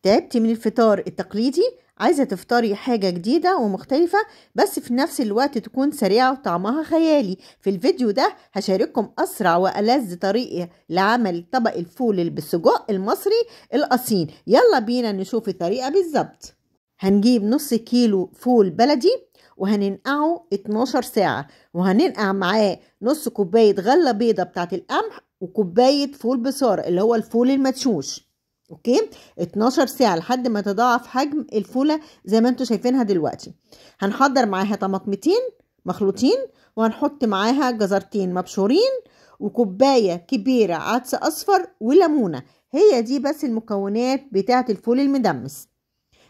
تعبتي من الفطار التقليدي؟ عايزة تفطري حاجة جديدة ومختلفة بس في نفس الوقت تكون سريعة وطعمها خيالي. في الفيديو ده هشارككم أسرع وألذ طريقة لعمل طبق الفول اللي بالسجق المصري الأصيل. يلا بينا نشوف الطريقة بالظبط. هنجيب نص كيلو فول بلدي وهننقعه 12 ساعة، وهننقع معاه نص كوباية غلة بيضة بتاعت القمح وكوباية فول بصار اللي هو الفول المدشوش. اوكي، 12 ساعة لحد ما تضاعف حجم الفولة زي ما انتوا شايفينها دلوقتي. هنحضر معاها طماطمتين مخلوطين، وهنحط معاها جزرتين مبشورين وكوباية كبيرة عدس اصفر وليمونة. هي دي بس المكونات بتاعت الفول المدمس.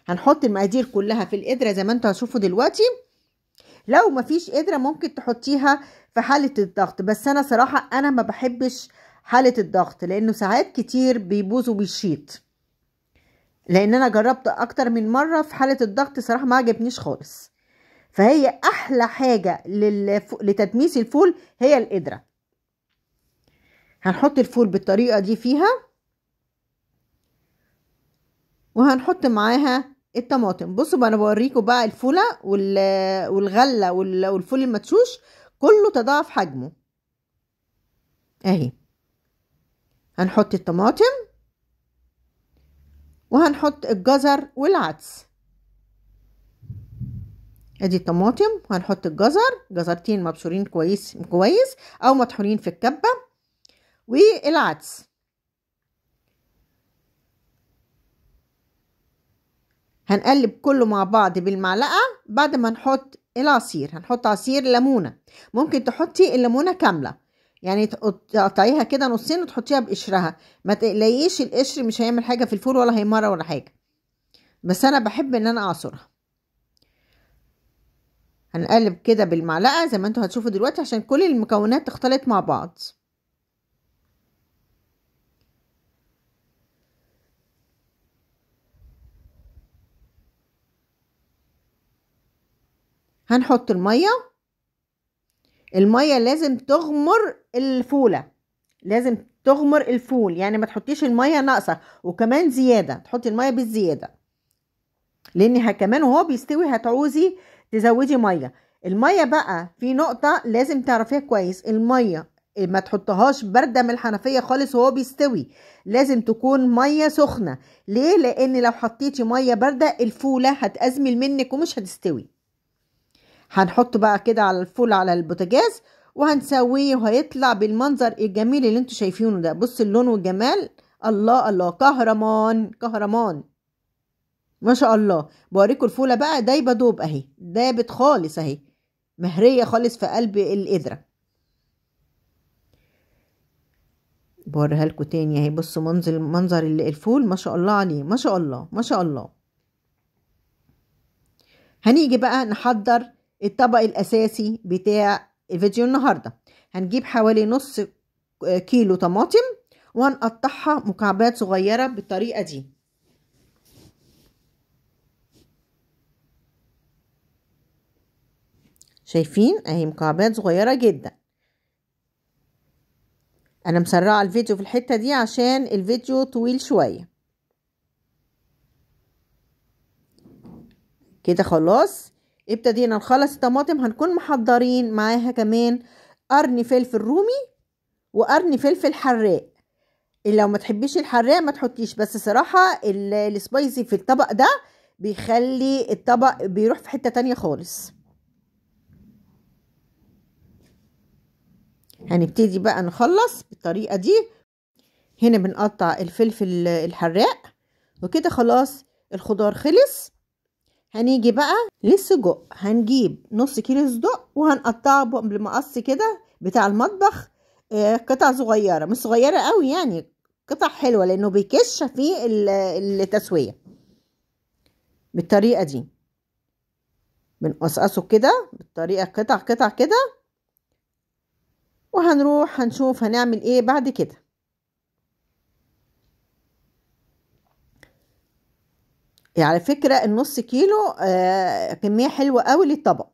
هنحط المقادير كلها في القدرة زي ما انتوا هتشوفوا دلوقتي. لو مفيش قدرة ممكن تحطيها في حالة الضغط، بس انا صراحة انا ما بحبش حالة الضغط لانه ساعات كتير بيبوظ وبيشيط، لان انا جربت اكتر من مرة في حالة الضغط صراحة ما عجبنيش خالص. فهي احلى حاجة لتدميس الفول هي القدرة. هنحط الفول بالطريقة دي فيها، وهنحط معاها الطماطم. بصوا بقى انا بوريكم بقى الفولة والغلة والفول المدشوش كله تضاعف حجمه اهي. هنحط الطماطم وهنحط الجزر والعدس. ادي الطماطم وهنحط جزرتين مبشورين كويس او مطحونين في الكبة، والعدس. هنقلب كله مع بعض بالمعلقة. بعد ما نحط العصير هنحط عصير ليمونة، ممكن تحطي الليمونة كاملة، يعني تقطعيها كده نصين وتحطيها بقشرها. ما تقلقيش القشر مش هيعمل حاجة في الفول ولا هيمرة ولا حاجة، بس انا بحب ان انا اعصرها. هنقلب كده بالمعلقة زي ما انتوا هتشوفوا دلوقتي عشان كل المكونات تختلط مع بعض. هنحط المية لازم تغمر الفولة، لازم تغمر الفول، يعني ما تحطيش المية ناقصة، وكمان زيادة تحطي المية بالزيادة، لانها كمان وهو بيستوي هتعوزي تزودي مية. المية بقى في نقطة لازم تعرفيها كويس، المية ما تحطهاش باردة من الحنفية خالص وهو بيستوي، لازم تكون مية سخنة. ليه؟ لان لو حطيتي مية باردة الفولة هتأزمل منك ومش هتستوي. هنحط بقى كده على الفول على البوتاجاز وهنسويه، وهيطلع بالمنظر الجميل اللي انتوا شايفينه ده. بص اللون والجمال، الله الله، كهرمان كهرمان ما شاء الله. بوريكم الفولة بقى دايبة دوب اهي، دابت خالص اهي، مهرية خالص في قلب القدرة. بوريها لكم تاني اهي. بصوا منظر الفول ما شاء الله عليه، ما شاء الله ما شاء الله. هنيجي بقى نحضر الطبق الاساسي بتاع الفيديو النهارده. هنجيب حوالي نص كيلو طماطم وهنقطعها مكعبات صغيره بالطريقه دي. شايفين اهي مكعبات صغيره جدا. انا مسرعه الفيديو في الحته دي عشان الفيديو طويل شويه. كده خلاص ابتدينا نخلص الطماطم. هنكون محضرين معاها كمان قرن فلفل رومي وقرن فلفل حراق. لو ما تحبيش الحراق ما تحطيش، بس صراحة السبايسي في الطبق ده بيخلي الطبق بيروح في حتة تانية خالص. هنبتدي بقى نخلص بالطريقة دي. هنا بنقطع الفلفل الحراق، وكده خلاص الخضار خلص. هنيجي بقى للسجق. هنجيب نص كيلو صدق وهنقطعه بالمقص كده بتاع المطبخ، قطع صغيرة مش صغيرة قوي، يعني قطع حلوة لانه بيكش في التسوية. بالطريقة دي بنقصقصه كده بالطريقة قطع كده، وهنروح هنشوف هنعمل ايه بعد كده. يعني على فكرة النص كيلو كمية حلوة قوي للطبق.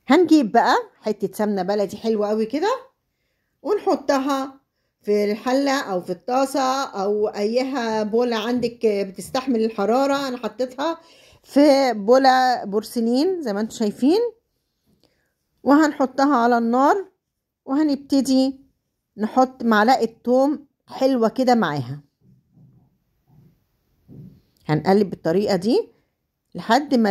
هنجيب بقى حتة سمنة بلدي حلوة قوي كده ونحطها في الحلة او في الطاسة او ايها بولة عندك بتستحمل الحرارة. انا حطيتها في بولة بورسلين زي ما انتم شايفين، وهنحطها على النار وهنبتدي نحط معلقة توم حلوة كده معاها. هنقلب بالطريقة دي لحد ما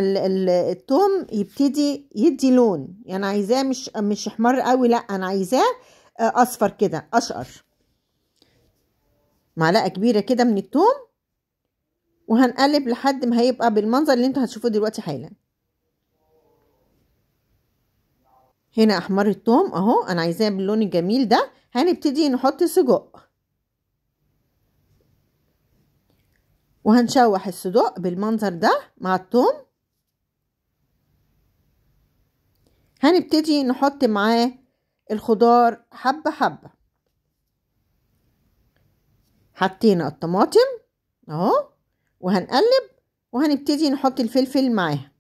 التوم يبتدي يدي لون، يعني عايزاه مش احمر قوي، لا انا عايزاه اصفر كده اشقر. معلقة كبيرة كده من التوم، وهنقلب لحد ما هيبقى بالمنظر اللي انتوا هتشوفوه دلوقتي حالا. هنا احمر التوم اهو، انا عايزاه باللون الجميل ده. هنبتدي نحط سجق، وهنشوح الصدوق بالمنظر ده مع الثوم. هنبتدي نحط معاه الخضار حبة حبة. حطينا الطماطم اهو، وهنقلب وهنبتدي نحط الفلفل معاها.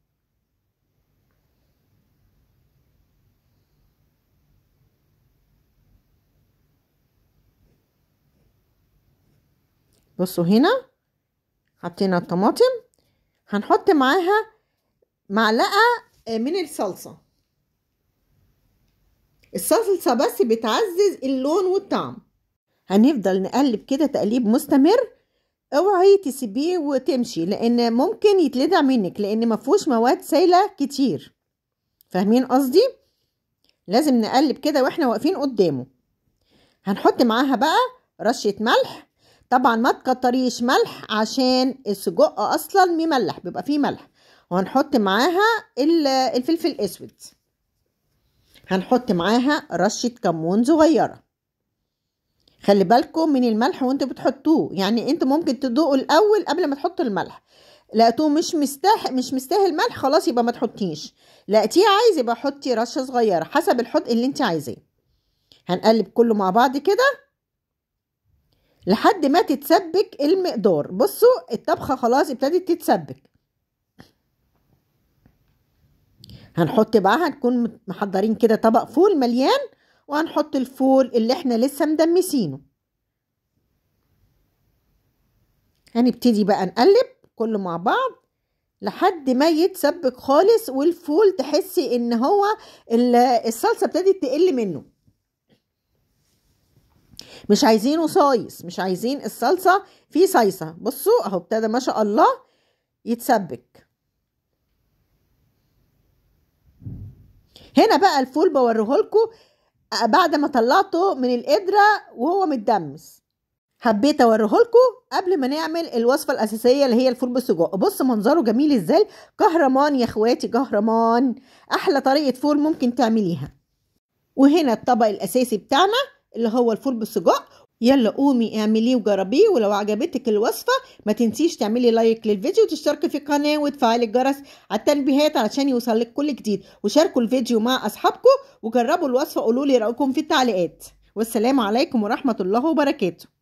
بصوا هنا حطينا الطماطم، هنحط معاها معلقة من الصلصة. الصلصة بس بتعزز اللون والطعم. هنفضل نقلب كده تقليب مستمر، اوعي تسيبيه وتمشي لان ممكن يتلدع منك، لان ما فيهوش مواد سائلة كتير. فاهمين قصدي؟ لازم نقلب كده واحنا واقفين قدامه. هنحط معاها بقى رشة ملح، طبعا ما تكتريش ملح عشان السجق اصلا مملح، بيبقى فيه ملح. وهنحط معاها الفلفل الاسود. هنحط معاها رشة كمون صغيرة. خلي بالكم من الملح وانتوا بتحطوه، يعني انتوا ممكن تدوقوا الاول قبل ما تحطوا الملح. لقيتوه مش مستاهل ملح، خلاص يبقى ما تحطيش. لقيتيه عايز يبقى حطي رشة صغيرة حسب الحط اللي انت عايزاه. هنقلب كله مع بعض كده لحد ما تتسبك المقدار. بصوا الطبخة خلاص ابتدت تتسبك. هنحط بقى، هنكون محضرين كده طبق فول مليان، وهنحط الفول اللي احنا لسه مدمسينه. هنبتدي بقى نقلب كله مع بعض لحد ما يتسبك خالص، والفول تحسي ان هو الصلصة ابتدت تقل منه. مش عايزينه صايص، مش عايزين الصلصة فيه صيصة. بصوا اهو ابتدى ما شاء الله يتسبك. هنا بقى الفول بوريهولكوا بعد ما طلعته من القدرة وهو متدمس. حبيت اوريهولكوا قبل ما نعمل الوصفة الأساسية اللي هي الفول بالسجق. بص منظره جميل ازاي، كهرمان يا اخواتي كهرمان. احلى طريقة فول ممكن تعمليها. وهنا الطبق الأساسي بتاعنا اللي هو الفول بالسجق. يلا قومي اعمليه وجربيه، ولو عجبتك الوصفة ما تنسيش تعملي لايك للفيديو وتشتركي في القناة وتفعلي الجرس على التنبيهات علشان يوصلك كل جديد، وشاركوا الفيديو مع اصحابكم وجربوا الوصفة. قولوا لي رأيكم في التعليقات. والسلام عليكم ورحمة الله وبركاته.